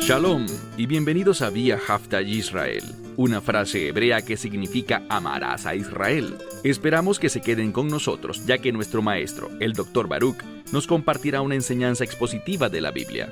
Shalom y bienvenidos a Vía Hafta Yisrael, una frase hebrea que significa amarás a Israel. Esperamos que se queden con nosotros, ya que nuestro maestro, el Dr. Baruch, nos compartirá una enseñanza expositiva de la Biblia.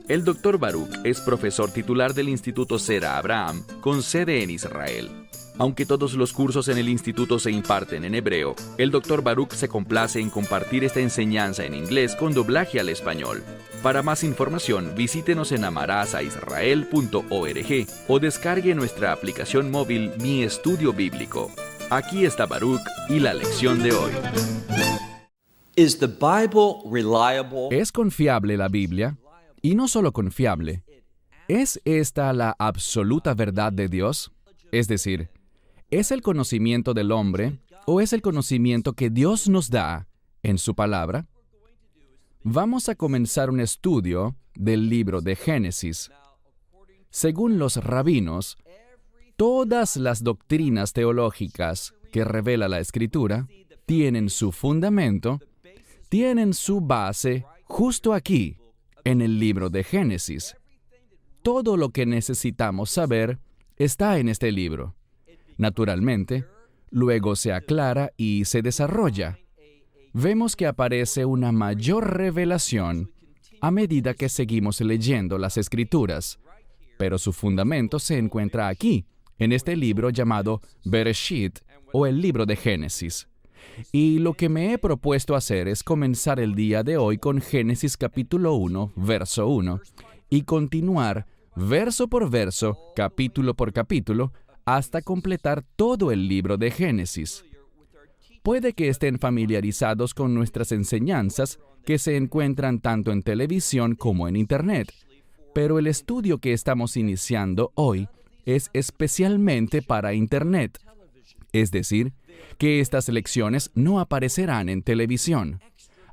El Dr. Baruch es profesor titular del Instituto Sera Abraham, con sede en Israel. Aunque todos los cursos en el instituto se imparten en hebreo, el Dr. Baruch se complace en compartir esta enseñanza en inglés con doblaje al español. Para más información, visítenos en amarasaisrael.org o descargue nuestra aplicación móvil Mi Estudio Bíblico. Aquí está Baruch y la lección de hoy. Is the Bible reliable? ¿Es confiable la Biblia? Y no solo confiable. ¿Es esta la absoluta verdad de Dios? Es decir, ¿es el conocimiento del hombre o es el conocimiento que Dios nos da en su palabra? Vamos a comenzar un estudio del libro de Génesis. Según los rabinos, todas las doctrinas teológicas que revela la Escritura tienen su fundamento, tienen su base justo aquí, en el libro de Génesis. Todo lo que necesitamos saber está en este libro. Naturalmente, luego se aclara y se desarrolla. Vemos que aparece una mayor revelación a medida que seguimos leyendo las Escrituras, pero su fundamento se encuentra aquí, en este libro llamado Bereshit, o el libro de Génesis. Y lo que me he propuesto hacer es comenzar el día de hoy con Génesis capítulo 1, verso 1, y continuar verso por verso, capítulo por capítulo, hasta completar todo el libro de Génesis. Puede que estén familiarizados con nuestras enseñanzas que se encuentran tanto en televisión como en Internet, pero el estudio que estamos iniciando hoy es especialmente para Internet, es decir, que estas lecciones no aparecerán en televisión.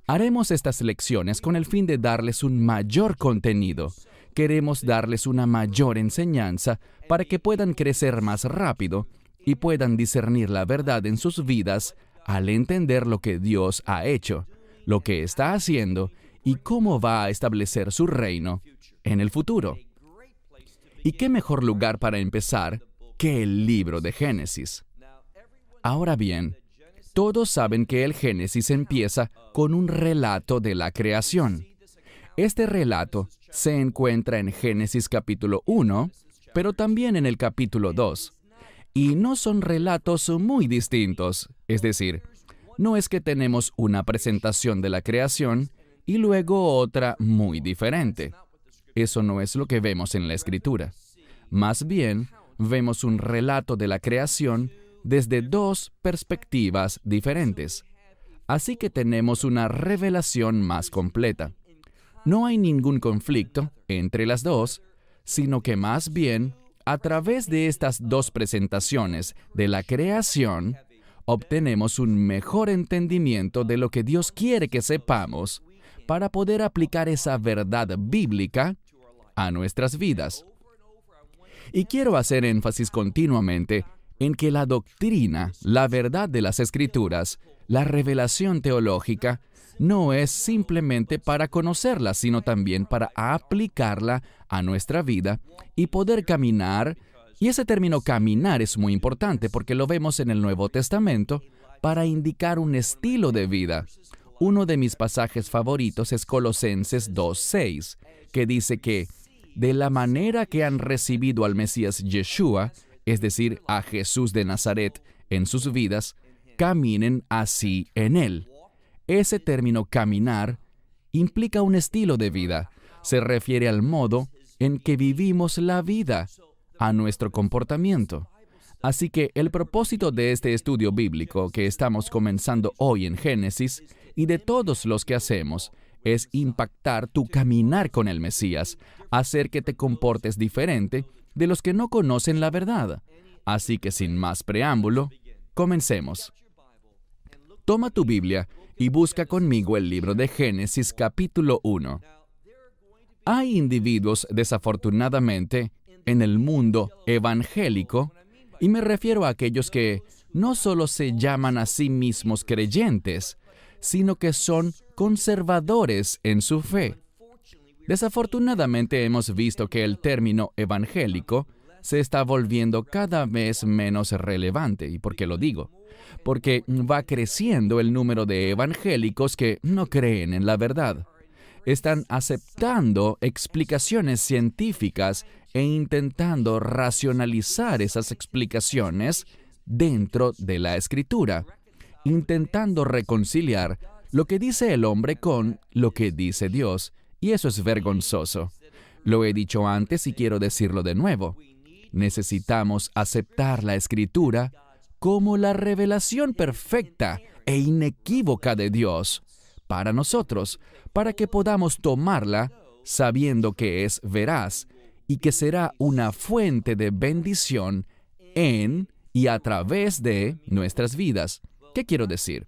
Haremos estas lecciones con el fin de darles un mayor contenido. Queremos darles una mayor enseñanza para que puedan crecer más rápido y puedan discernir la verdad en sus vidas al entender lo que Dios ha hecho, lo que está haciendo y cómo va a establecer su reino en el futuro. ¿Y qué mejor lugar para empezar que el libro de Génesis? Ahora bien, todos saben que el Génesis empieza con un relato de la creación. Este relato se encuentra en Génesis capítulo 1, pero también en el capítulo 2. Y no son relatos muy distintos, es decir, no es que tenemos una presentación de la creación y luego otra muy diferente. Eso no es lo que vemos en la Escritura. Más bien, vemos un relato de la creación desde dos perspectivas diferentes. Así que tenemos una revelación más completa. No hay ningún conflicto entre las dos, sino que más bien, a través de estas dos presentaciones de la creación, obtenemos un mejor entendimiento de lo que Dios quiere que sepamos para poder aplicar esa verdad bíblica a nuestras vidas. Y quiero hacer énfasis continuamente en que la doctrina, la verdad de las Escrituras, la revelación teológica, no es simplemente para conocerla, sino también para aplicarla a nuestra vida y poder caminar. Y ese término caminar es muy importante porque lo vemos en el Nuevo Testamento para indicar un estilo de vida. Uno de mis pasajes favoritos es Colosenses 2:6, que dice que de la manera que han recibido al Mesías Yeshua, es decir, a Jesús de Nazaret en sus vidas, caminen así en Él. Ese término caminar implica un estilo de vida. Se refiere al modo en que vivimos la vida, a nuestro comportamiento. Así que el propósito de este estudio bíblico que estamos comenzando hoy en Génesis y de todos los que hacemos es impactar tu caminar con el Mesías, hacer que te comportes diferente de los que no conocen la verdad. Así que sin más preámbulo, comencemos. Toma tu Biblia y busca conmigo el libro de Génesis capítulo 1. Hay individuos, desafortunadamente, en el mundo evangélico, y me refiero a aquellos que no solo se llaman a sí mismos creyentes, sino que son conservadores en su fe. Desafortunadamente hemos visto que el término evangélico se está volviendo cada vez menos relevante. ¿Y por qué lo digo? Porque va creciendo el número de evangélicos que no creen en la verdad. Están aceptando explicaciones científicas e intentando racionalizar esas explicaciones dentro de la Escritura, intentando reconciliar lo que dice el hombre con lo que dice Dios, y eso es vergonzoso. Lo he dicho antes y quiero decirlo de nuevo. Necesitamos aceptar la Escritura como la revelación perfecta e inequívoca de Dios para nosotros, para que podamos tomarla sabiendo que es veraz y que será una fuente de bendición en y a través de nuestras vidas. ¿Qué quiero decir?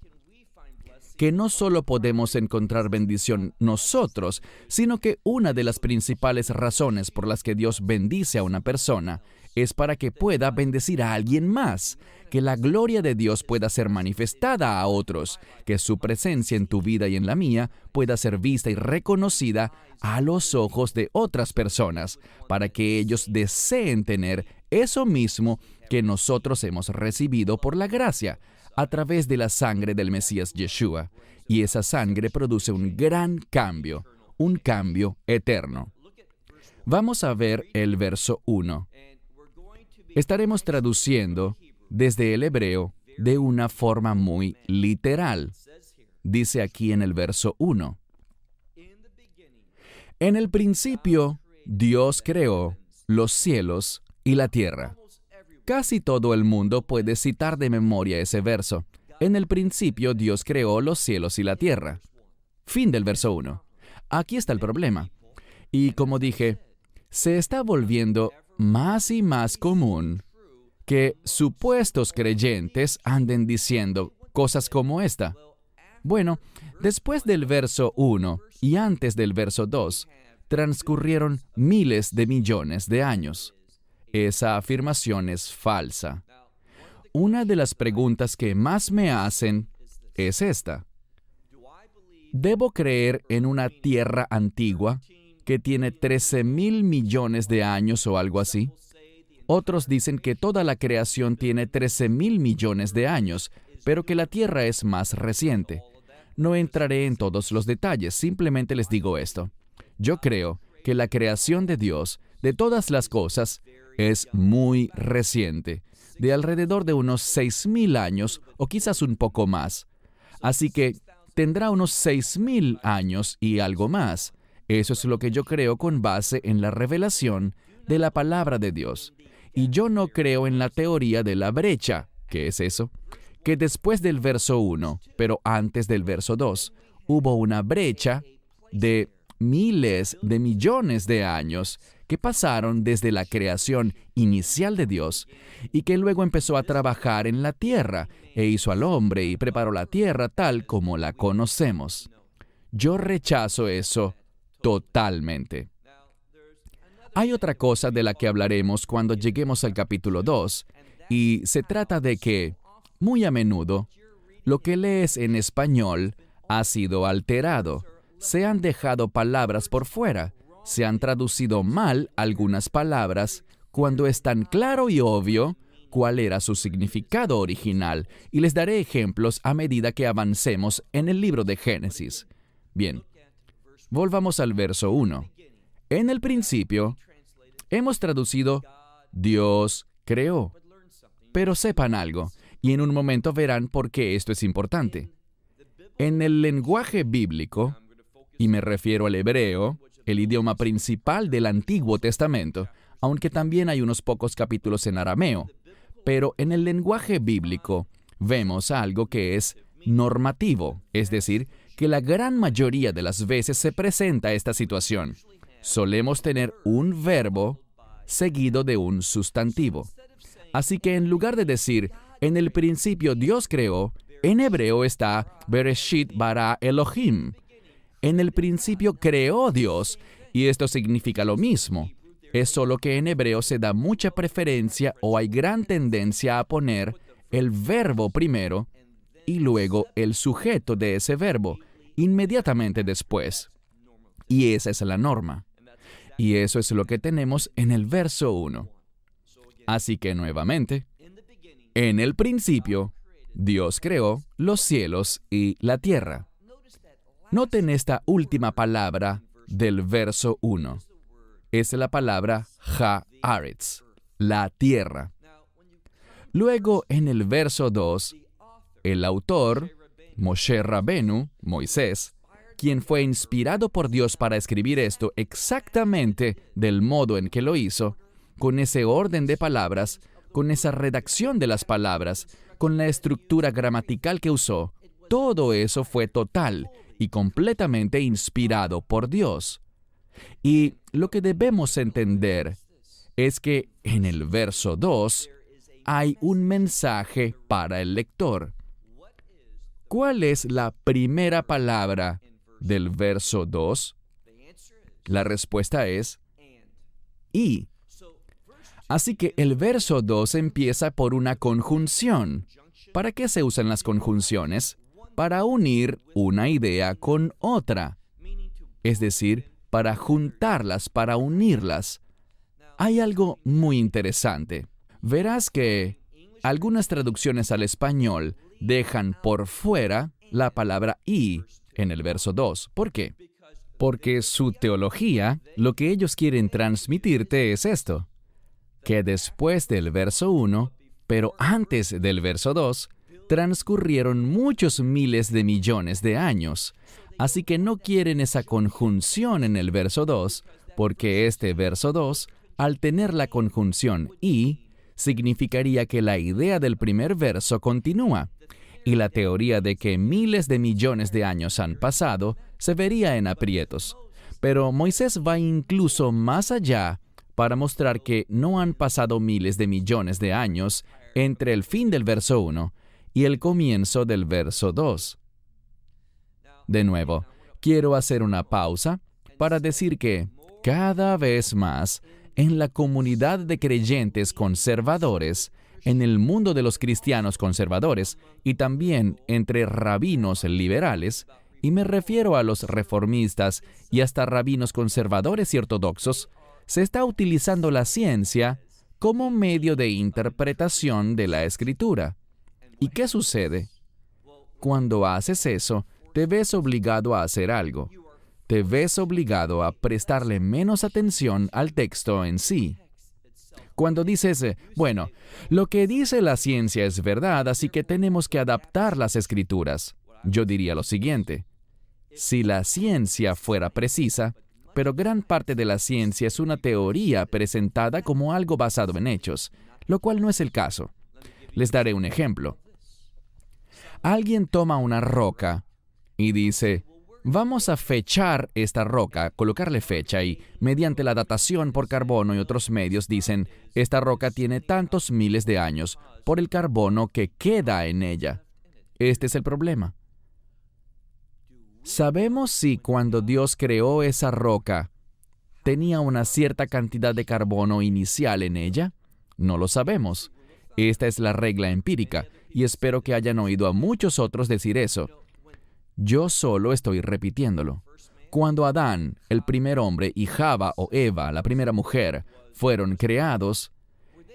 Que no solo podemos encontrar bendición nosotros, sino que una de las principales razones por las que Dios bendice a una persona es para que pueda bendecir a alguien más, que la gloria de Dios pueda ser manifestada a otros, que su presencia en tu vida y en la mía pueda ser vista y reconocida a los ojos de otras personas, para que ellos deseen tener eso mismo que nosotros hemos recibido por la gracia, a través de la sangre del Mesías Yeshua. Y esa sangre produce un gran cambio, un cambio eterno. Vamos a ver el verso 1. Estaremos traduciendo desde el hebreo de una forma muy literal. Dice aquí en el verso 1. En el principio, Dios creó los cielos y la tierra. Casi todo el mundo puede citar de memoria ese verso. En el principio, Dios creó los cielos y la tierra. Fin del verso 1. Aquí está el problema. Y como dije, se está volviendo más y más común que supuestos creyentes anden diciendo cosas como esta. Bueno, después del verso 1 y antes del verso 2, transcurrieron miles de millones de años. Esa afirmación es falsa. Una de las preguntas que más me hacen es esta. ¿Debo creer en una tierra antigua que tiene 13,000 millones de años o algo así? Otros dicen que toda la creación tiene 13,000 millones de años, pero que la tierra es más reciente. No entraré en todos los detalles, simplemente les digo esto. Yo creo que la creación de Dios, de todas las cosas, es muy reciente, de alrededor de unos 6,000 años o quizás un poco más. Así que tendrá unos 6,000 años y algo más. Eso es lo que yo creo con base en la revelación de la palabra de Dios. Y yo no creo en la teoría de la brecha. ¿Qué es eso? Que después del verso 1, pero antes del verso 2, hubo una brecha de miles de millones de años que pasaron desde la creación inicial de Dios y que luego empezó a trabajar en la tierra e hizo al hombre y preparó la tierra tal como la conocemos. Yo rechazo eso totalmente. Hay otra cosa de la que hablaremos cuando lleguemos al capítulo 2, y se trata de que, muy a menudo, lo que lees en español ha sido alterado. Se han dejado palabras por fuera, se han traducido mal algunas palabras cuando es tan claro y obvio cuál era su significado original, y les daré ejemplos a medida que avancemos en el libro de Génesis. Bien, volvamos al verso 1. En el principio, hemos traducido Dios creó. Pero sepan algo, y en un momento verán por qué esto es importante. En el lenguaje bíblico, y me refiero al hebreo, el idioma principal del Antiguo Testamento, aunque también hay unos pocos capítulos en arameo, pero en el lenguaje bíblico vemos algo que es normativo, es decir, que la gran mayoría de las veces se presenta esta situación. Solemos tener un verbo seguido de un sustantivo. Así que en lugar de decir, en el principio Dios creó, en hebreo está Bereshit bara Elohim. En el principio creó Dios, y esto significa lo mismo. Es solo que en hebreo se da mucha preferencia o hay gran tendencia a poner el verbo primero y luego el sujeto de ese verbo, inmediatamente después. Y esa es la norma. Y eso es lo que tenemos en el verso 1. Así que nuevamente, en el principio, Dios creó los cielos y la tierra. Noten esta última palabra del verso 1. Es la palabra haaretz, la tierra. Luego, en el verso 2, el autor, Moshe Rabenu, Moisés, quien fue inspirado por Dios para escribir esto exactamente del modo en que lo hizo, con ese orden de palabras, con esa redacción de las palabras, con la estructura gramatical que usó, todo eso fue total y completamente inspirado por Dios. Y lo que debemos entender es que en el verso 2 hay un mensaje para el lector. ¿Cuál es la primera palabra del verso 2? La respuesta es y. Así que el verso 2 empieza por una conjunción. ¿Para qué se usan las conjunciones? Para unir una idea con otra. Es decir, para juntarlas, para unirlas. Hay algo muy interesante. Verás que algunas traducciones al español dejan por fuera la palabra y en el verso 2. ¿Por qué? Porque su teología, lo que ellos quieren transmitirte es esto, que después del verso 1, pero antes del verso 2, transcurrieron muchos miles de millones de años. Así que no quieren esa conjunción en el verso 2, porque este verso 2, al tener la conjunción y, significaría que la idea del primer verso continúa, y la teoría de que miles de millones de años han pasado se vería en aprietos. Pero Moisés va incluso más allá para mostrar que no han pasado miles de millones de años entre el fin del verso 1 y el comienzo del verso 2. De nuevo, quiero hacer una pausa para decir que cada vez más en la comunidad de creyentes conservadores, en el mundo de los cristianos conservadores y también entre rabinos liberales, y me refiero a los reformistas y hasta rabinos conservadores y ortodoxos, se está utilizando la ciencia como medio de interpretación de la Escritura. ¿Y qué sucede? Cuando haces eso, te ves obligado a hacer algo. Te ves obligado a prestarle menos atención al texto en sí. Cuando dices, bueno, lo que dice la ciencia es verdad, así que tenemos que adaptar las Escrituras, yo diría lo siguiente. Si la ciencia fuera precisa, pero gran parte de la ciencia es una teoría presentada como algo basado en hechos, lo cual no es el caso. Les daré un ejemplo. Alguien toma una roca y dice, vamos a fechar esta roca, colocarle fecha y, mediante la datación por carbono y otros medios, dicen, esta roca tiene tantos miles de años por el carbono que queda en ella. Este es el problema. ¿Sabemos si cuando Dios creó esa roca, tenía una cierta cantidad de carbono inicial en ella? No lo sabemos. Esta es la regla empírica, y espero que hayan oído a muchos otros decir eso. Yo solo estoy repitiéndolo. Cuando Adán, el primer hombre, y Java o Eva, la primera mujer, fueron creados,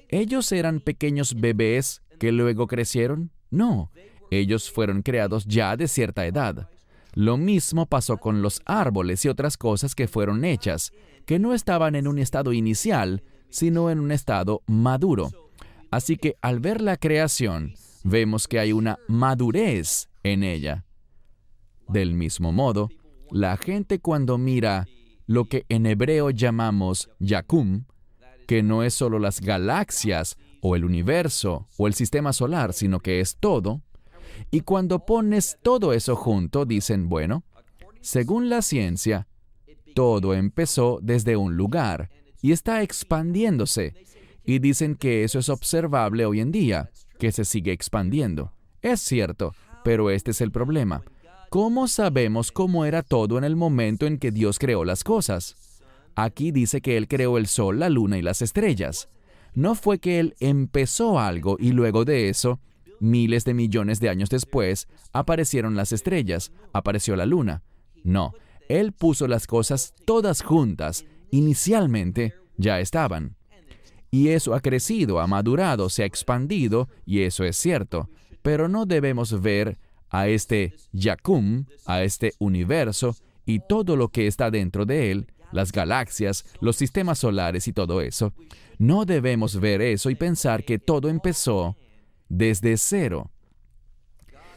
¿ellos eran pequeños bebés que luego crecieron? No, ellos fueron creados ya de cierta edad. Lo mismo pasó con los árboles y otras cosas que fueron hechas, que no estaban en un estado inicial, sino en un estado maduro. Así que al ver la creación, vemos que hay una madurez en ella. Del mismo modo, la gente cuando mira lo que en hebreo llamamos Yakum, que no es solo las galaxias o el universo o el sistema solar, sino que es todo, y cuando pones todo eso junto, dicen, bueno, según la ciencia, todo empezó desde un lugar y está expandiéndose, y dicen que eso es observable hoy en día, que se sigue expandiendo. Es cierto, pero este es el problema. ¿Cómo sabemos cómo era todo en el momento en que Dios creó las cosas? Aquí dice que Él creó el sol, la luna y las estrellas. No fue que Él empezó algo y luego de eso, miles de millones de años después, aparecieron las estrellas, apareció la luna. No, Él puso las cosas todas juntas. Inicialmente ya estaban. Y eso ha crecido, ha madurado, se ha expandido, y eso es cierto. Pero no debemos ver a este Yakum, a este universo, y todo lo que está dentro de él, las galaxias, los sistemas solares y todo eso. No debemos ver eso y pensar que todo empezó desde cero.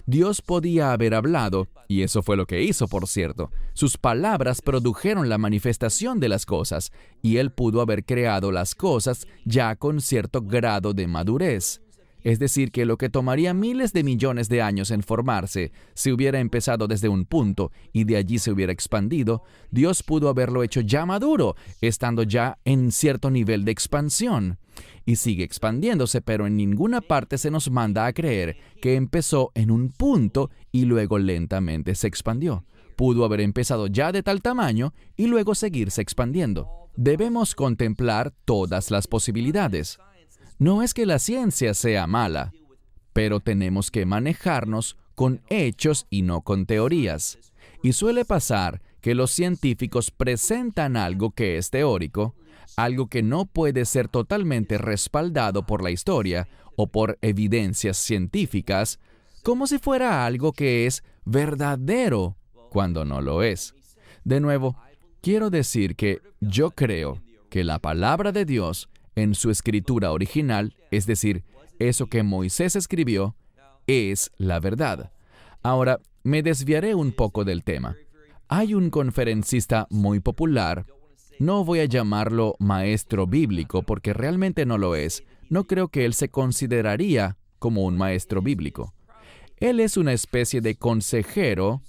Dios podía haber hablado, y eso fue lo que hizo, por cierto. Sus palabras produjeron la manifestación de las cosas, y Él pudo haber creado las cosas ya con cierto grado de madurez. Es decir, que lo que tomaría miles de millones de años en formarse, si hubiera empezado desde un punto y de allí se hubiera expandido, Dios pudo haberlo hecho ya maduro, estando ya en cierto nivel de expansión. Y sigue expandiéndose, pero en ninguna parte se nos manda a creer que empezó en un punto y luego lentamente se expandió. Pudo haber empezado ya de tal tamaño y luego seguirse expandiendo. Debemos contemplar todas las posibilidades. No es que la ciencia sea mala, pero tenemos que manejarnos con hechos y no con teorías. Y suele pasar que los científicos presentan algo que es teórico, algo que no puede ser totalmente respaldado por la historia o por evidencias científicas, como si fuera algo que es verdadero, cuando no lo es. De nuevo, quiero decir que yo creo que la palabra de Dios en su escritura original, es decir, eso que Moisés escribió, es la verdad. Ahora, me desviaré un poco del tema. Hay un conferencista muy popular, no voy a llamarlo maestro bíblico porque realmente no lo es. No creo que él se consideraría como un maestro bíblico. Él es una especie de consejero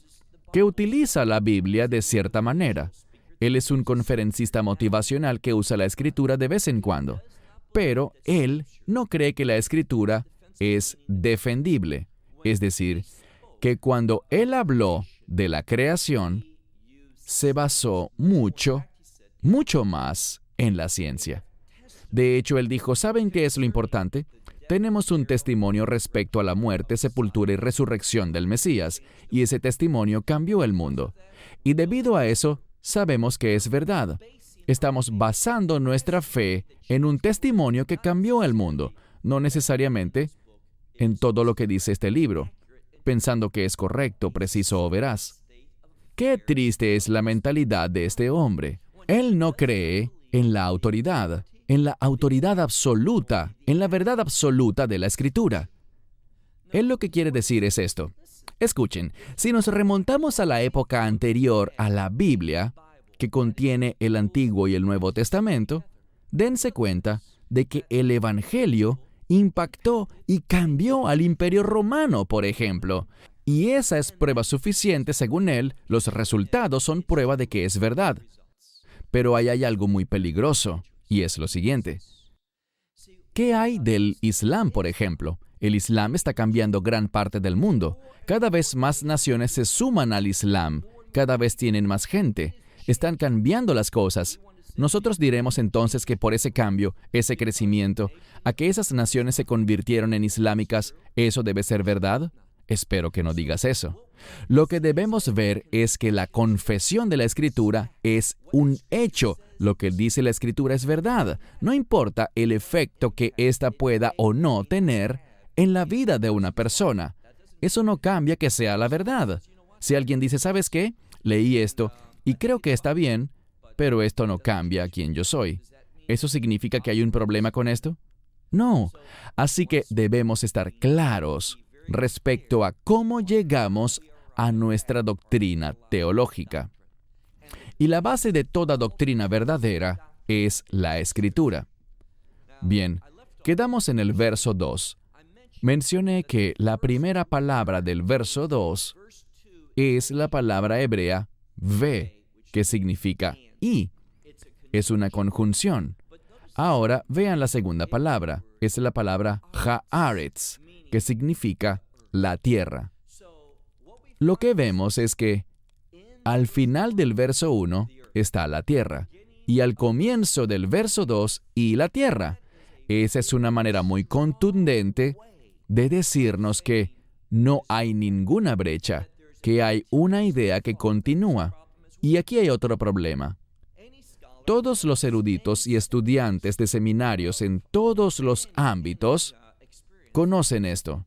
que utiliza la Biblia de cierta manera. Él es un conferencista motivacional que usa la Escritura de vez en cuando. Pero él no cree que la Escritura es defendible. Es decir, que cuando él habló de la creación, se basó mucho más en la ciencia. De hecho, él dijo, ¿saben qué es lo importante? Tenemos un testimonio respecto a la muerte, sepultura y resurrección del Mesías, y ese testimonio cambió el mundo. Y debido a eso, sabemos que es verdad. Estamos basando nuestra fe en un testimonio que cambió el mundo, no necesariamente en todo lo que dice este libro, pensando que es correcto, preciso o veraz. Qué triste es la mentalidad de este hombre. Él no cree en la autoridad absoluta, en la verdad absoluta de la Escritura. Él lo que quiere decir es esto. Escuchen, si nos remontamos a la época anterior a la Biblia, que contiene el Antiguo y el Nuevo Testamento, dense cuenta de que el Evangelio impactó y cambió al Imperio Romano, por ejemplo. Y esa es prueba suficiente, según él, los resultados son prueba de que es verdad. Pero ahí hay algo muy peligroso, y es lo siguiente. ¿Qué hay del Islam, por ejemplo? El Islam está cambiando gran parte del mundo. Cada vez más naciones se suman al Islam. Cada vez tienen más gente. Están cambiando las cosas. Nosotros diremos entonces que por ese cambio, ese crecimiento, a que esas naciones se convirtieron en islámicas, ¿eso debe ser verdad? Espero que no digas eso. Lo que debemos ver es que la confesión de la Escritura es un hecho. Lo que dice la Escritura es verdad. No importa el efecto que ésta pueda o no tener en la vida de una persona. Eso no cambia que sea la verdad. Si alguien dice, ¿sabes qué? Leí esto y creo que está bien, pero esto no cambia a quién yo soy. ¿Eso significa que hay un problema con esto? No. Así que debemos estar claros respecto a cómo llegamos a nuestra doctrina teológica. Y la base de toda doctrina verdadera es la Escritura. Bien, quedamos en el verso 2. Mencioné que la primera palabra del verso 2 es la palabra hebrea ve, que significa y. Es una conjunción. Ahora vean la segunda palabra. Es la palabra haaretz, que significa la tierra. Lo que vemos es que al final del verso 1 está la tierra, y al comienzo del verso 2 y la tierra. Esa es una manera muy contundente de decirnos que no hay ninguna brecha, que hay una idea que continúa. Y aquí hay otro problema. Todos los eruditos y estudiantes de seminarios en todos los ámbitos conocen esto.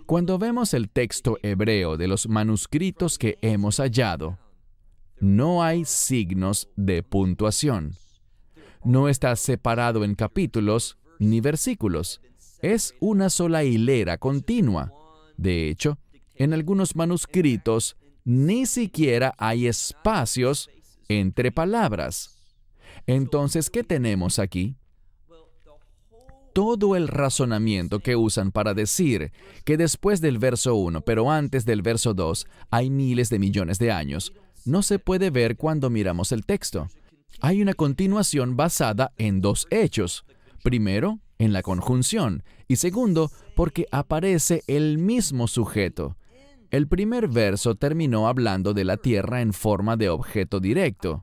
Cuando vemos el texto hebreo de los manuscritos que hemos hallado, no hay signos de puntuación. No está separado en capítulos ni versículos. Es una sola hilera continua. De hecho, en algunos manuscritos ni siquiera hay espacios entre palabras. Entonces, ¿qué tenemos aquí? Todo el razonamiento que usan para decir que después del verso 1, pero antes del verso 2, hay miles de millones de años, no se puede ver cuando miramos el texto. Hay una continuación basada en dos hechos. Primero, en la conjunción, y segundo, porque aparece el mismo sujeto. El primer verso terminó hablando de la tierra en forma de objeto directo.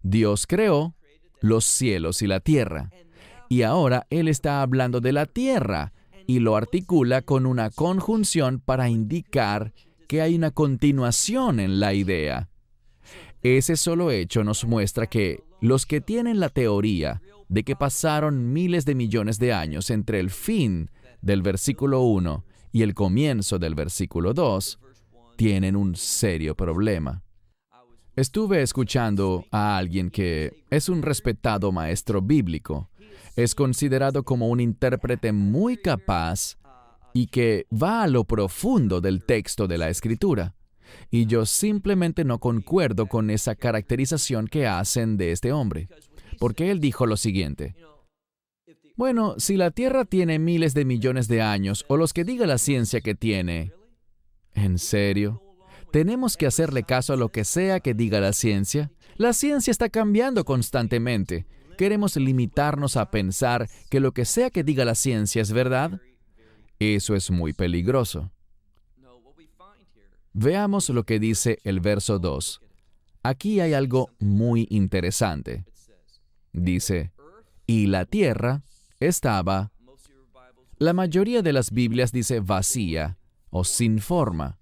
Dios creó los cielos y la tierra. Y ahora Él está hablando de la tierra y lo articula con una conjunción para indicar que hay una continuación en la idea. Ese solo hecho nos muestra que los que tienen la teoría de que pasaron miles de millones de años entre el fin del versículo 1 y el comienzo del versículo 2, tienen un serio problema. Estuve escuchando a alguien que es un respetado maestro bíblico. Es considerado como un intérprete muy capaz y que va a lo profundo del texto de la Escritura. Y yo simplemente no concuerdo con esa caracterización que hacen de este hombre. Porque él dijo lo siguiente: bueno, si la Tierra tiene miles de millones de años, o los que diga la ciencia que tiene, ¿en serio? ¿Tenemos que hacerle caso a lo que sea que diga la ciencia? La ciencia está cambiando constantemente. ¿Queremos limitarnos a pensar que lo que sea que diga la ciencia es verdad? Eso es muy peligroso. Veamos lo que dice el verso 2. Aquí hay algo muy interesante. Dice, y la tierra estaba... La mayoría de las Biblias dice vacía o sin forma.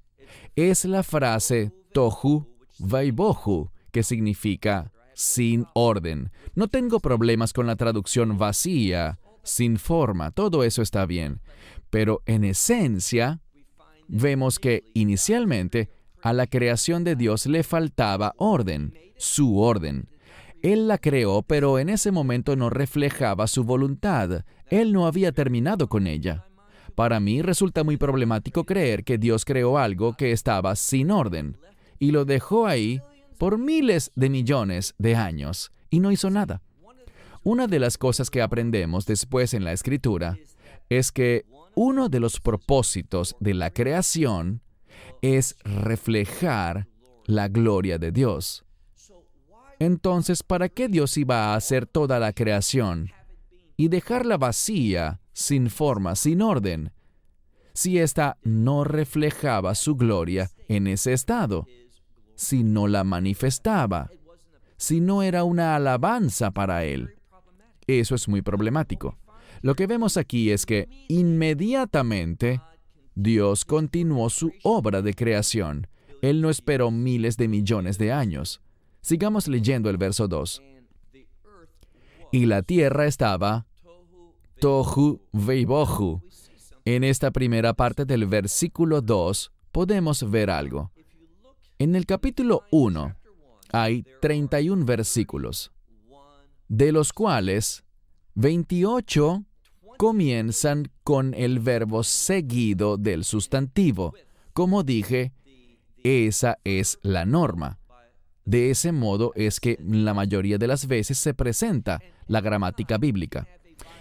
Es la frase tohu vaibohu, que significa sin orden. No tengo problemas con la traducción vacía, sin forma, todo eso está bien. Pero en esencia, vemos que inicialmente a la creación de Dios le faltaba orden, su orden. Él la creó, pero en ese momento no reflejaba su voluntad. Él no había terminado con ella. Para mí resulta muy problemático creer que Dios creó algo que estaba sin orden y lo dejó ahí por miles de millones de años y no hizo nada. Una de las cosas que aprendemos después en la Escritura es que uno de los propósitos de la creación es reflejar la gloria de Dios. Entonces, ¿para qué Dios iba a hacer toda la creación y dejarla vacía, sin forma, sin orden, si ésta no reflejaba su gloria en ese estado, si no la manifestaba, si no era una alabanza para Él? Eso es muy problemático. Lo que vemos aquí es que inmediatamente Dios continuó su obra de creación. Él no esperó miles de millones de años. Sigamos leyendo el verso 2. Y la tierra estaba tohu veibohu. En esta primera parte del versículo 2 podemos ver algo. En el capítulo 1 hay 31 versículos, de los cuales 28 comienzan con el verbo seguido del sustantivo. Como dije, esa es la norma. De ese modo es que la mayoría de las veces se presenta la gramática bíblica.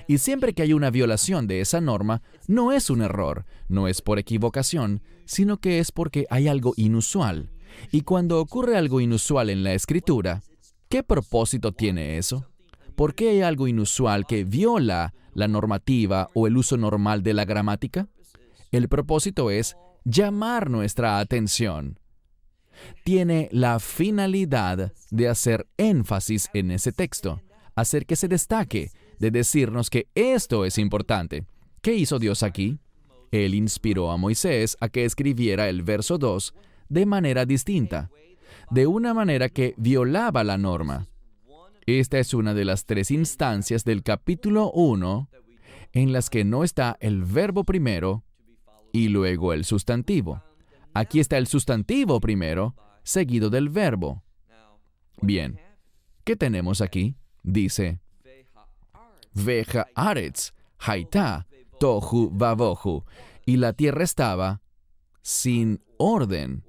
Y siempre que hay una violación de esa norma, no es un error, no es por equivocación, sino que es porque hay algo inusual. Y cuando ocurre algo inusual en la Escritura, ¿qué propósito tiene eso? ¿Por qué hay algo inusual que viola la normativa o el uso normal de la gramática? El propósito es llamar nuestra atención. Tiene la finalidad de hacer énfasis en ese texto, hacer que se destaque, de decirnos que esto es importante. ¿Qué hizo Dios aquí? Él inspiró a Moisés a que escribiera el verso 2 de manera distinta. de una manera que violaba la norma. Esta es una de las 3 instancias del capítulo 1 en las que no está el verbo primero y luego el sustantivo. Aquí está el sustantivo primero, seguido del verbo. Bien, ¿qué tenemos aquí? Dice, Veja Aretz, Haitá, Tohu Vabohu, y la tierra estaba sin orden,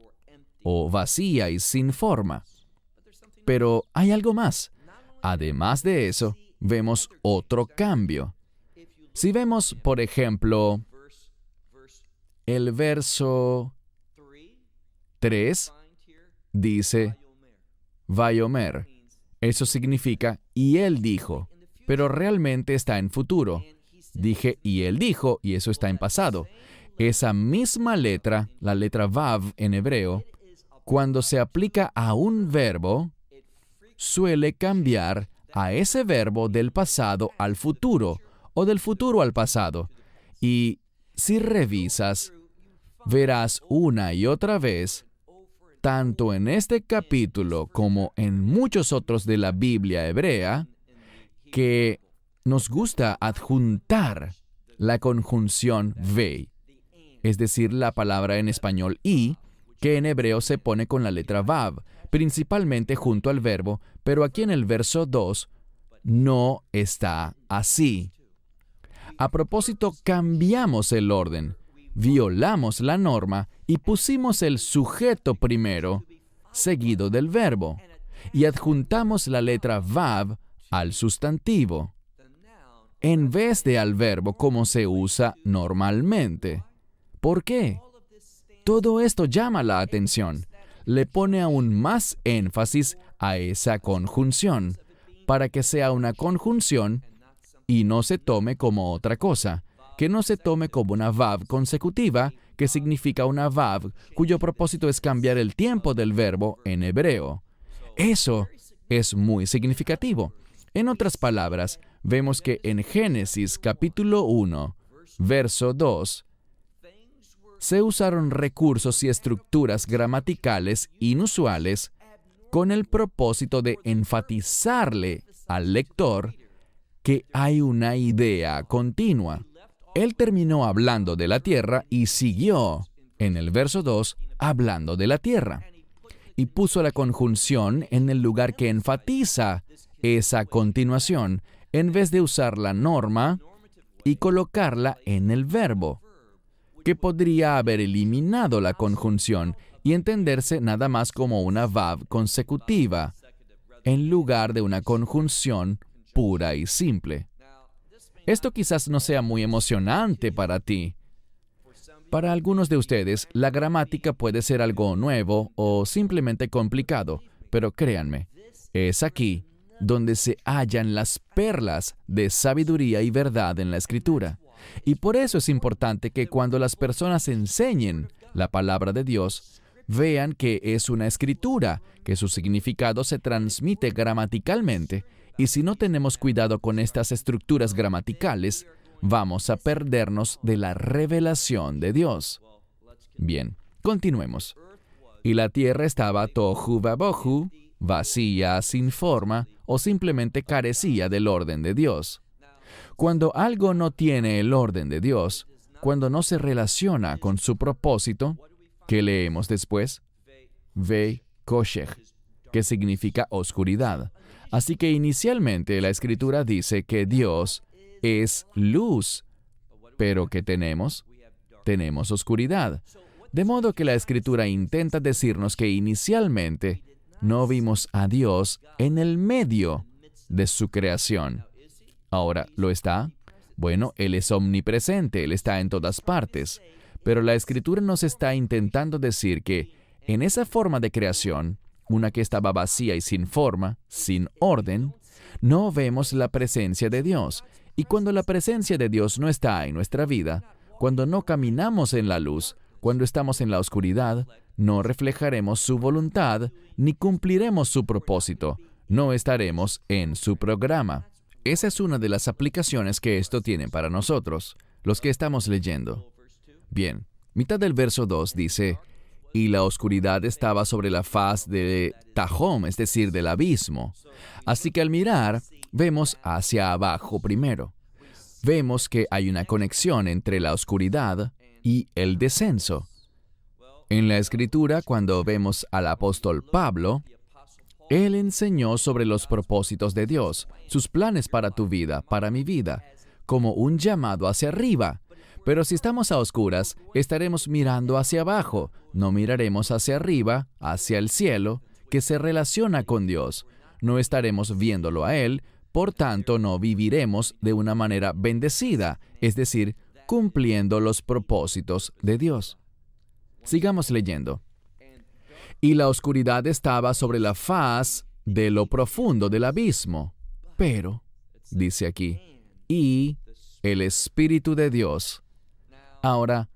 o vacía y sin forma. Pero hay algo más. Además de eso, vemos otro cambio. Si vemos, por ejemplo, el verso 3, dice, Vayomer. Eso significa, y él dijo, pero realmente está en futuro. Dije, y él dijo, y eso está en pasado. Esa misma letra, la letra Vav en hebreo, cuando se aplica a un verbo, suele cambiar a ese verbo del pasado al futuro, o del futuro al pasado. Y si revisas, verás una y otra vez, tanto en este capítulo como en muchos otros de la Biblia hebrea, que nos gusta adjuntar la conjunción ve, es decir, la palabra en español y, que en hebreo se pone con la letra vav, principalmente junto al verbo, pero aquí en el verso 2 no está así. A propósito, cambiamos el orden, violamos la norma y pusimos el sujeto primero, seguido del verbo, y adjuntamos la letra vav al sustantivo, en vez de al verbo como se usa normalmente. ¿Por qué? Todo esto llama la atención, le pone aún más énfasis a esa conjunción, para que sea una conjunción y no se tome como otra cosa, que no se tome como una vav consecutiva, que significa una vav cuyo propósito es cambiar el tiempo del verbo en hebreo. Eso es muy significativo. En otras palabras, vemos que en Génesis capítulo 1, verso 2, se usaron recursos y estructuras gramaticales inusuales con el propósito de enfatizarle al lector que hay una idea continua. Él terminó hablando de la tierra y siguió, en el verso 2, hablando de la tierra. Y puso la conjunción en el lugar que enfatiza esa continuación, en vez de usar la norma y colocarla en el verbo, que podría haber eliminado la conjunción y entenderse nada más como una vav consecutiva, en lugar de una conjunción pura y simple. Esto quizás no sea muy emocionante para ti. Para algunos de ustedes, la gramática puede ser algo nuevo o simplemente complicado, pero créanme, es aquí donde se hallan las perlas de sabiduría y verdad en la Escritura. Y por eso es importante que cuando las personas enseñen la palabra de Dios, vean que es una escritura, que su significado se transmite gramaticalmente, y si no tenemos cuidado con estas estructuras gramaticales, vamos a perdernos de la revelación de Dios. Bien, continuemos. Y la tierra estaba tohu vabohu, vacía, sin forma, o simplemente carecía del orden de Dios. Cuando algo no tiene el orden de Dios, cuando no se relaciona con su propósito, ¿qué leemos después? Ve koshech, que significa oscuridad. Así que inicialmente la Escritura dice que Dios es luz, pero ¿qué tenemos? Tenemos oscuridad. De modo que la Escritura intenta decirnos que inicialmente no vimos a Dios en el medio de su creación. Ahora, ¿lo está? Bueno, Él es omnipresente, Él está en todas partes. Pero la Escritura nos está intentando decir que en esa forma de creación, una que estaba vacía y sin forma, sin orden, no vemos la presencia de Dios. Y cuando la presencia de Dios no está en nuestra vida, cuando no caminamos en la luz, cuando estamos en la oscuridad, no reflejaremos su voluntad ni cumpliremos su propósito. No estaremos en su programa. Esa es una de las aplicaciones que esto tiene para nosotros, los que estamos leyendo. Bien, mitad del verso 2 dice, y la oscuridad estaba sobre la faz de Tahom, es decir, del abismo. Así que al mirar, vemos hacia abajo primero. Vemos que hay una conexión entre la oscuridad y el descenso. En la Escritura, cuando vemos al apóstol Pablo, él enseñó sobre los propósitos de Dios, sus planes para tu vida, para mi vida, como un llamado hacia arriba. Pero si estamos a oscuras, estaremos mirando hacia abajo, no miraremos hacia arriba, hacia el cielo, que se relaciona con Dios. No estaremos viéndolo a Él, por tanto no viviremos de una manera bendecida, es decir, cumpliendo los propósitos de Dios. Sigamos leyendo. Y la oscuridad estaba sobre la faz de lo profundo del abismo. Pero, dice aquí, y el Espíritu de Dios. Ahora,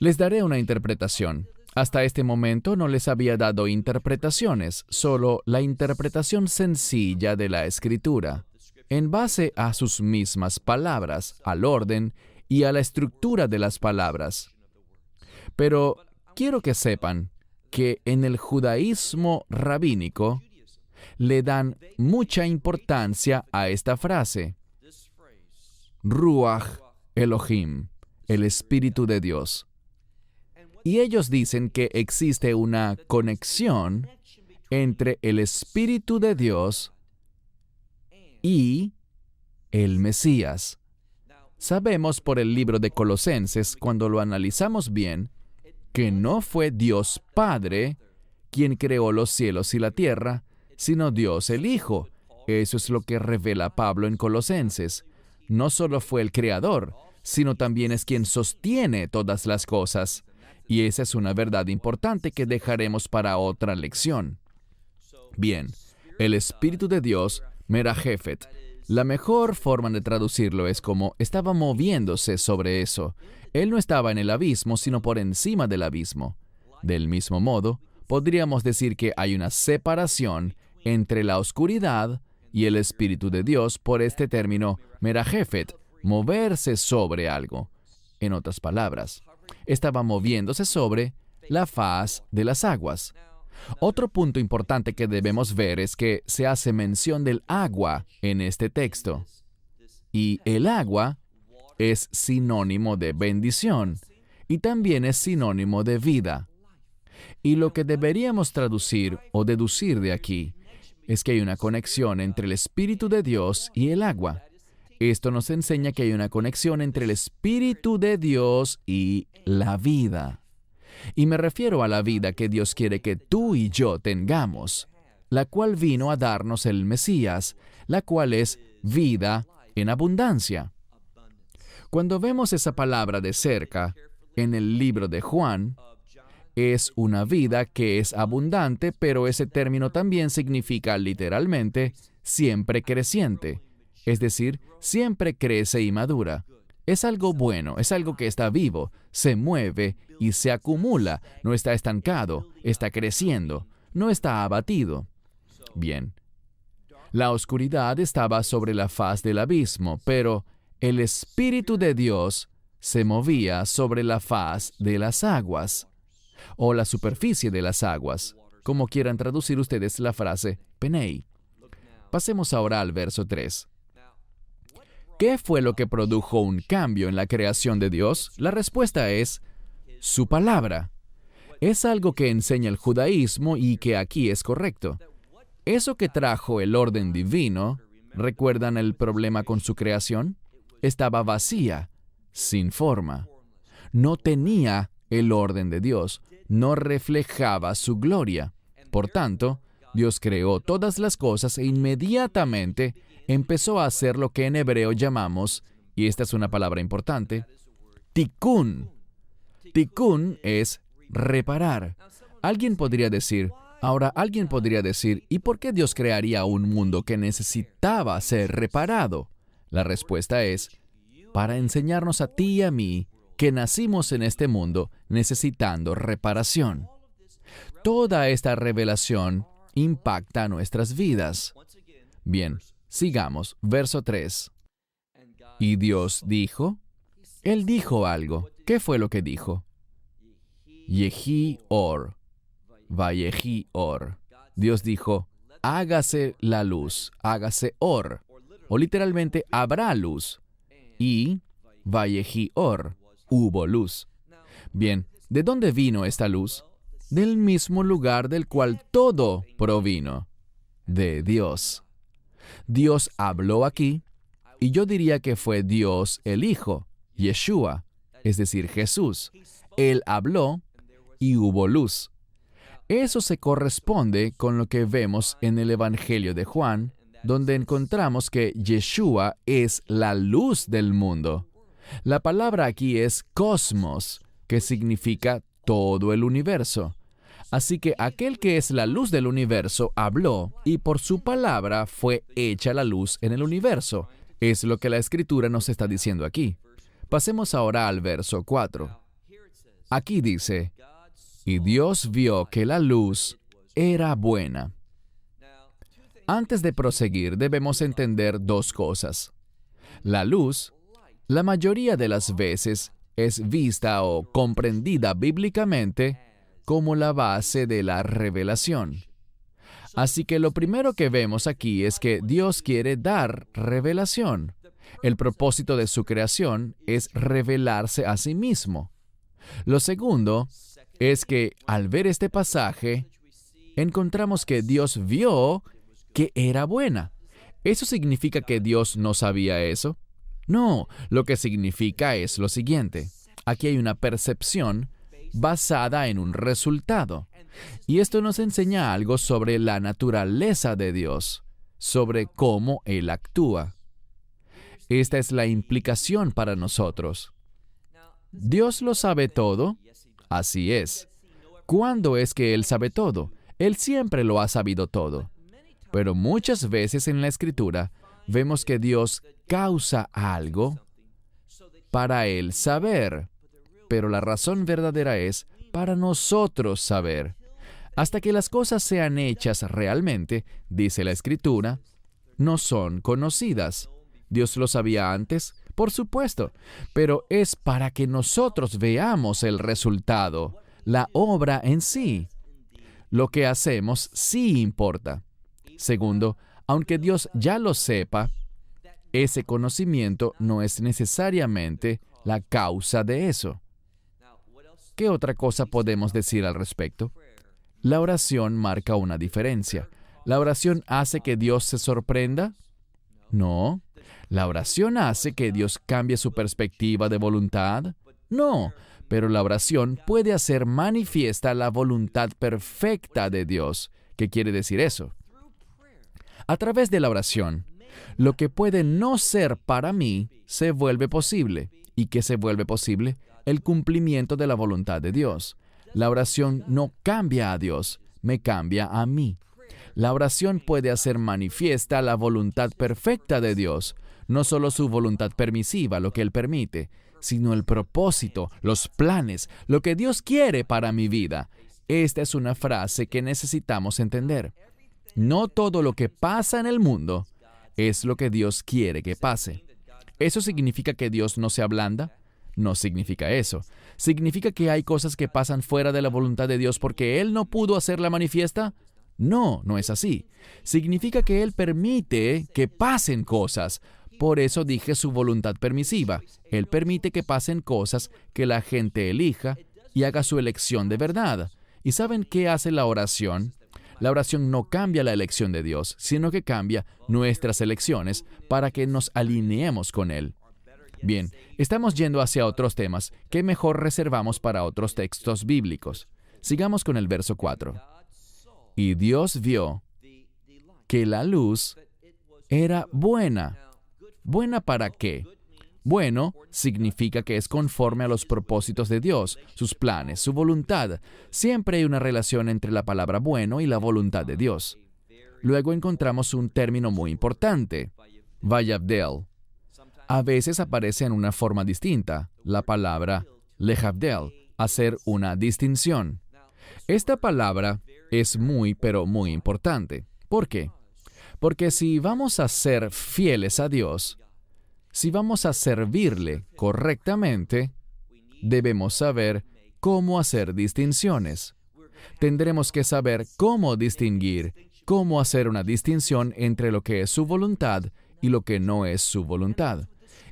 les daré una interpretación. Hasta este momento no les había dado interpretaciones, solo la interpretación sencilla de la Escritura, en base a sus mismas palabras, al orden y a la estructura de las palabras. Pero quiero que sepan que en el judaísmo rabínico le dan mucha importancia a esta frase, Ruach Elohim, el Espíritu de Dios. Y ellos dicen que existe una conexión entre el Espíritu de Dios y el Mesías. Sabemos por el libro de Colosenses, cuando lo analizamos bien, que no fue Dios Padre quien creó los cielos y la tierra, sino Dios el Hijo. Eso es lo que revela Pablo en Colosenses. No solo fue el Creador, sino también es quien sostiene todas las cosas. Y esa es una verdad importante que dejaremos para otra lección. Bien, el Espíritu de Dios, Merajefet. La mejor forma de traducirlo es como estaba moviéndose sobre eso. Él no estaba en el abismo, sino por encima del abismo. Del mismo modo, podríamos decir que hay una separación entre la oscuridad y el Espíritu de Dios por este término Merajefet, moverse sobre algo. En otras palabras, estaba moviéndose sobre la faz de las aguas. Otro punto importante que debemos ver es que se hace mención del agua en este texto. Y el agua es sinónimo de bendición y también es sinónimo de vida. Y lo que deberíamos traducir o deducir de aquí es que hay una conexión entre el Espíritu de Dios y el agua. Esto nos enseña que hay una conexión entre el Espíritu de Dios y la vida. Y me refiero a la vida que Dios quiere que tú y yo tengamos, la cual vino a darnos el Mesías, la cual es vida en abundancia. Cuando vemos esa palabra de cerca en el libro de Juan, es una vida que es abundante, pero ese término también significa literalmente siempre creciente, es decir, siempre crece y madura. Es algo bueno, es algo que está vivo, se mueve y se acumula, no está estancado, está creciendo, no está abatido. Bien, la oscuridad estaba sobre la faz del abismo, pero el Espíritu de Dios se movía sobre la faz de las aguas, o la superficie de las aguas, como quieran traducir ustedes la frase Penei. Pasemos ahora al verso 3. ¿Qué fue lo que produjo un cambio en la creación de Dios? La respuesta es su palabra. Es algo que enseña el judaísmo y que aquí es correcto. Eso que trajo el orden divino, ¿recuerdan el problema con su creación? Estaba vacía, sin forma. No tenía el orden de Dios, no reflejaba su gloria. Por tanto, Dios creó todas las cosas e inmediatamente empezó a hacer lo que en hebreo llamamos, y esta es una palabra importante, tikkun. Tikkun es reparar. Alguien podría decir, ¿y por qué Dios crearía un mundo que necesitaba ser reparado? La respuesta es, para enseñarnos a ti y a mí que nacimos en este mundo necesitando reparación. Toda esta revelación impacta nuestras vidas. Bien, sigamos, verso 3. ¿Y Dios dijo? Él dijo algo. ¿Qué fue lo que dijo? Yehi Or. Vayehi Or. Dios dijo, hágase la luz, hágase Or. O literalmente, habrá luz. Y Vayehi Or, hubo luz. Bien, ¿de dónde vino esta luz? Del mismo lugar del cual todo provino, de Dios. Dios habló aquí, y yo diría que fue Dios el Hijo, Yeshua, es decir, Jesús. Él habló y hubo luz. Eso se corresponde con lo que vemos en el Evangelio de Juan, donde encontramos que Yeshua es la luz del mundo. La palabra aquí es cosmos, que significa todo el universo. Así que aquel que es la luz del universo habló, y por su palabra fue hecha la luz en el universo. Es lo que la Escritura nos está diciendo aquí. Pasemos ahora al verso 4. Aquí dice, y Dios vio que la luz era buena. Antes de proseguir, debemos entender dos cosas. La luz, la mayoría de las veces, es vista o comprendida bíblicamente como la base de la revelación. Así que lo primero que vemos aquí es que Dios quiere dar revelación. El propósito de su creación es revelarse a sí mismo. Lo segundo es que al ver este pasaje, encontramos que Dios vio que era buena. ¿Eso significa que Dios no sabía eso? No, lo que significa es lo siguiente. Aquí hay una percepción basada en un resultado. Y esto nos enseña algo sobre la naturaleza de Dios, sobre cómo Él actúa. Esta es la implicación para nosotros. ¿Dios lo sabe todo? Así es. ¿Cuándo es que Él sabe todo? Él siempre lo ha sabido todo. Pero muchas veces en la Escritura vemos que Dios causa algo para Él saber. Pero la razón verdadera es para nosotros saber. Hasta que las cosas sean hechas realmente, dice la Escritura, no son conocidas. ¿Dios lo sabía antes? Por supuesto, pero es para que nosotros veamos el resultado, la obra en sí. Lo que hacemos sí importa. Segundo, aunque Dios ya lo sepa, ese conocimiento no es necesariamente la causa de eso. ¿Qué otra cosa podemos decir al respecto? La oración marca una diferencia. ¿La oración hace que Dios se sorprenda? No. ¿La oración hace que Dios cambie su perspectiva de voluntad? No. Pero la oración puede hacer manifiesta la voluntad perfecta de Dios. ¿Qué quiere decir eso? A través de la oración, lo que puede no ser para mí se vuelve posible. ¿Y qué se vuelve posible? El cumplimiento de la voluntad de Dios. La oración no cambia a Dios, me cambia a mí. La oración puede hacer manifiesta la voluntad perfecta de Dios, no solo su voluntad permisiva, lo que Él permite, sino el propósito, los planes, lo que Dios quiere para mi vida. Esta es una frase que necesitamos entender. No todo lo que pasa en el mundo es lo que Dios quiere que pase. ¿Eso significa que Dios no se ablanda? No significa eso. ¿Significa que hay cosas que pasan fuera de la voluntad de Dios porque Él no pudo hacerla manifiesta? No, no es así. Significa que Él permite que pasen cosas. Por eso dije su voluntad permisiva. Él permite que pasen cosas que la gente elija y haga su elección de verdad. ¿Y saben qué hace la oración? La oración no cambia la elección de Dios, sino que cambia nuestras elecciones para que nos alineemos con Él. Bien, estamos yendo hacia otros temas que mejor reservamos para otros textos bíblicos. Sigamos con el verso 4. Y Dios vio que la luz era buena. ¿Buena para qué? Bueno significa que es conforme a los propósitos de Dios, sus planes, su voluntad. Siempre hay una relación entre la palabra bueno y la voluntad de Dios. Luego encontramos un término muy importante, vayavdel. A veces aparece en una forma distinta, la palabra lehavdel, hacer una distinción. Esta palabra es muy, pero muy importante. ¿Por qué? Porque si vamos a ser fieles a Dios, si vamos a servirle correctamente, debemos saber cómo hacer distinciones. Tendremos que saber cómo distinguir, cómo hacer una distinción entre lo que es su voluntad y lo que no es su voluntad.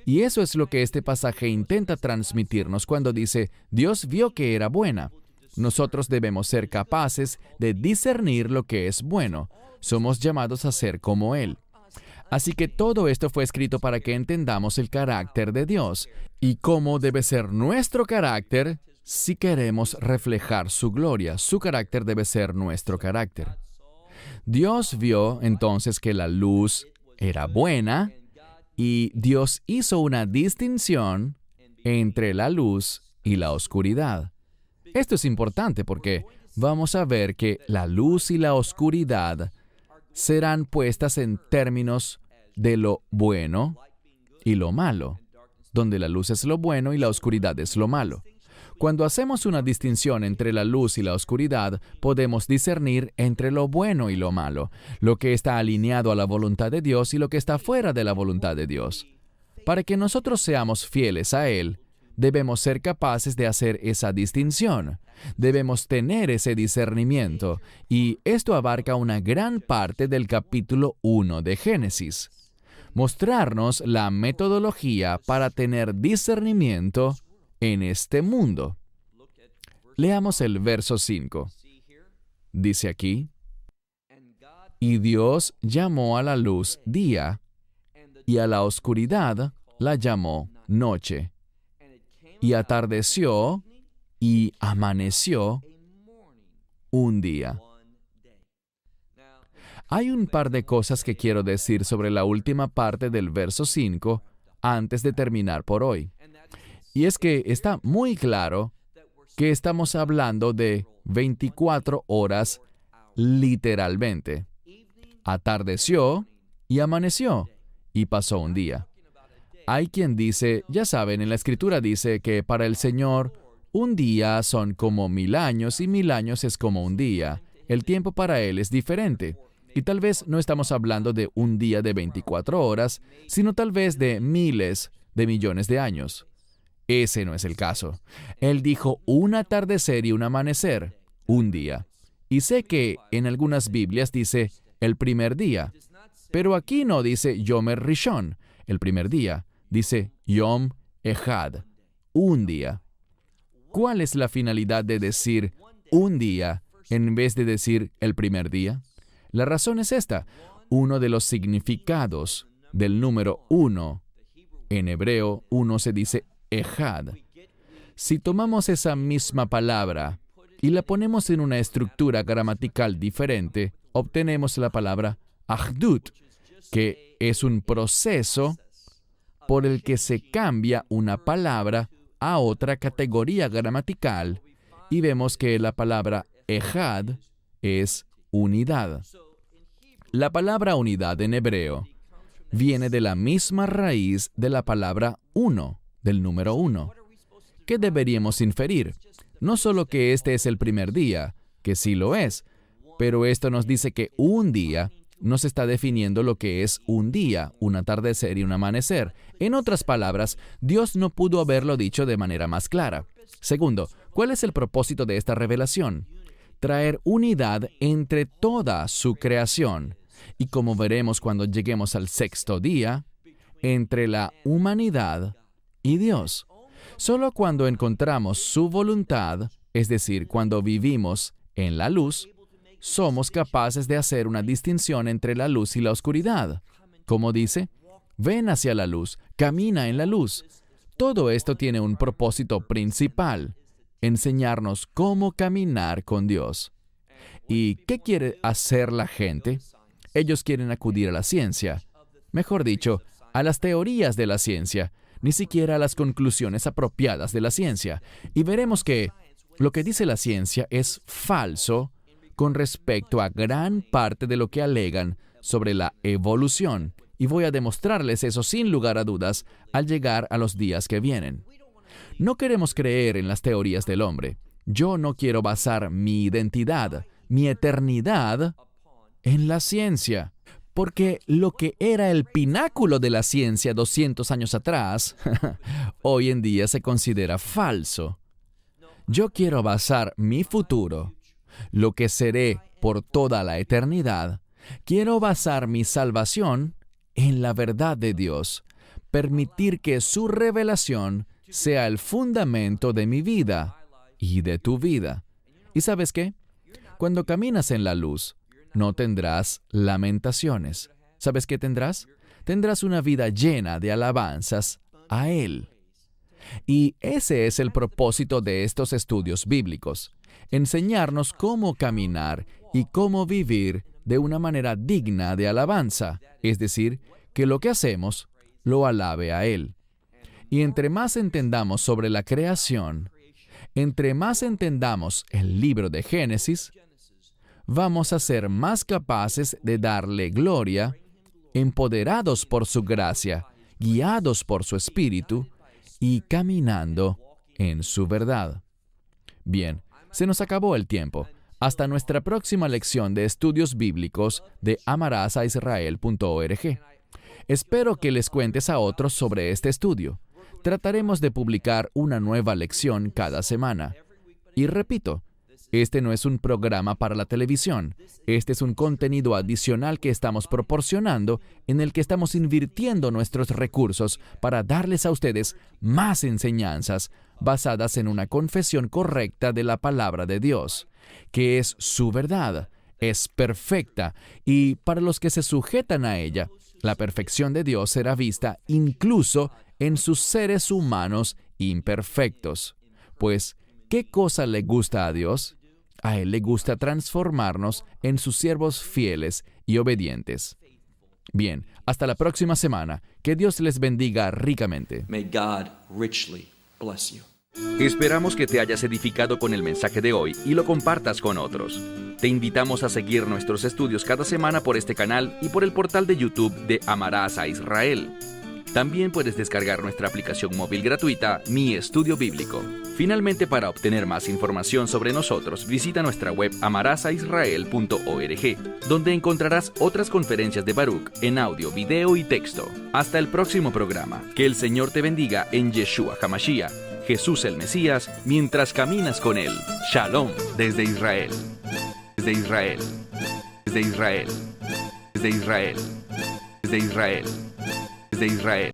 Y eso es lo que este pasaje intenta transmitirnos cuando dice, Dios vio que era buena. Nosotros debemos ser capaces de discernir lo que es bueno. Somos llamados a ser como Él. Así que todo esto fue escrito para que entendamos el carácter de Dios y cómo debe ser nuestro carácter si queremos reflejar su gloria. Su carácter debe ser nuestro carácter. Dios vio entonces que la luz era buena y Dios hizo una distinción entre la luz y la oscuridad. Esto es importante porque vamos a ver que la luz y la oscuridad serán puestas en términos de lo bueno y lo malo, donde la luz es lo bueno y la oscuridad es lo malo. Cuando hacemos una distinción entre la luz y la oscuridad, podemos discernir entre lo bueno y lo malo, lo que está alineado a la voluntad de Dios y lo que está fuera de la voluntad de Dios. Para que nosotros seamos fieles a Él, debemos ser capaces de hacer esa distinción. Debemos tener ese discernimiento, y esto abarca una gran parte del capítulo 1 de Génesis. Mostrarnos la metodología para tener discernimiento en este mundo. Leamos el verso 5. Dice aquí, y Dios llamó a la luz día, y a la oscuridad la llamó noche. Y atardeció y amaneció un día. Hay un par de cosas que quiero decir sobre la última parte del verso 5 antes de terminar por hoy. Y es que está muy claro que estamos hablando de 24 horas literalmente. Atardeció y amaneció y pasó un día. Hay quien dice, ya saben, en la Escritura dice que para el Señor un día son como 1000 años y 1000 años es como un día. El tiempo para Él es diferente. Y tal vez no estamos hablando de un día de 24 horas, sino tal vez de miles de millones de años. Ese no es el caso. Él dijo un atardecer y un amanecer, un día. Y sé que en algunas Biblias dice el primer día, pero aquí no dice Yom Rishon, el primer día. Dice Yom Echad, un día. ¿Cuál es la finalidad de decir un día en vez de decir el primer día? La razón es esta. Uno de los significados del número 1, en hebreo 1 se dice Echad. Si tomamos esa misma palabra y la ponemos en una estructura gramatical diferente, obtenemos la palabra Achdut, que es un proceso por el que se cambia una palabra a otra categoría gramatical, y vemos que la palabra Echad es unidad. La palabra unidad en hebreo viene de la misma raíz de la palabra uno, del número 1. ¿Qué deberíamos inferir? No solo que este es el primer día, que sí lo es, pero esto nos dice que un día nos está definiendo lo que es un día, un atardecer y un amanecer. En otras palabras, Dios no pudo haberlo dicho de manera más clara. Segundo, ¿cuál es el propósito de esta revelación? Traer unidad entre toda su creación. Y como veremos cuando lleguemos al sexto día, entre la humanidad y Dios. Solo cuando encontramos su voluntad, es decir, cuando vivimos en la luz, somos capaces de hacer una distinción entre la luz y la oscuridad. Como dice, ven hacia la luz, camina en la luz. Todo esto tiene un propósito principal, enseñarnos cómo caminar con Dios. ¿Y qué quiere hacer la gente? Ellos quieren acudir a la ciencia, mejor dicho, a las teorías de la ciencia, ni siquiera a las conclusiones apropiadas de la ciencia. Y veremos que lo que dice la ciencia es falso con respecto a gran parte de lo que alegan sobre la evolución. Y voy a demostrarles eso sin lugar a dudas al llegar a los días que vienen. No queremos creer en las teorías del hombre. Yo no quiero basar mi identidad, mi eternidad, en la ciencia. Porque lo que era el pináculo de la ciencia 200 años atrás, hoy en día se considera falso. Yo quiero basar mi futuro, lo que seré por toda la eternidad, quiero basar mi salvación en la verdad de Dios, permitir que su revelación sea el fundamento de mi vida y de tu vida. ¿Y sabes qué? Cuando caminas en la luz, no tendrás lamentaciones. ¿Sabes qué tendrás? Tendrás una vida llena de alabanzas a Él. Y ese es el propósito de estos estudios bíblicos, enseñarnos cómo caminar y cómo vivir de una manera digna de alabanza, es decir, que lo que hacemos lo alabe a Él. Y entre más entendamos sobre la creación, entre más entendamos el libro de Génesis, vamos a ser más capaces de darle gloria, empoderados por su gracia, guiados por su Espíritu y caminando en su verdad. Bien, se nos acabó el tiempo. Hasta nuestra próxima lección de estudios bíblicos de amarasaisrael.org. Espero que les cuentes a otros sobre este estudio. Trataremos de publicar una nueva lección cada semana. Y repito, este no es un programa para la televisión. Este es un contenido adicional que estamos proporcionando en el que estamos invirtiendo nuestros recursos para darles a ustedes más enseñanzas basadas en una confesión correcta de la palabra de Dios, que es su verdad, es perfecta, y para los que se sujetan a ella, la perfección de Dios será vista incluso en sus seres humanos imperfectos. Pues, ¿qué cosa le gusta a Dios? A Él le gusta transformarnos en sus siervos fieles y obedientes. Bien, hasta la próxima semana. Que Dios les bendiga ricamente. May God richly bless you. Esperamos que te hayas edificado con el mensaje de hoy y lo compartas con otros. Te invitamos a seguir nuestros estudios cada semana por este canal y por el portal de YouTube de Amarás a Israel. También puedes descargar nuestra aplicación móvil gratuita, Mi Estudio Bíblico. Finalmente, para obtener más información sobre nosotros, visita nuestra web amarasaisrael.org, donde encontrarás otras conferencias de Baruch en audio, video y texto. Hasta el próximo programa. Que el Señor te bendiga en Yeshua HaMashiach, Jesús el Mesías, mientras caminas con Él. Shalom desde Israel. Desde Israel. Desde Israel. Desde Israel. Desde Israel. Desde Israel.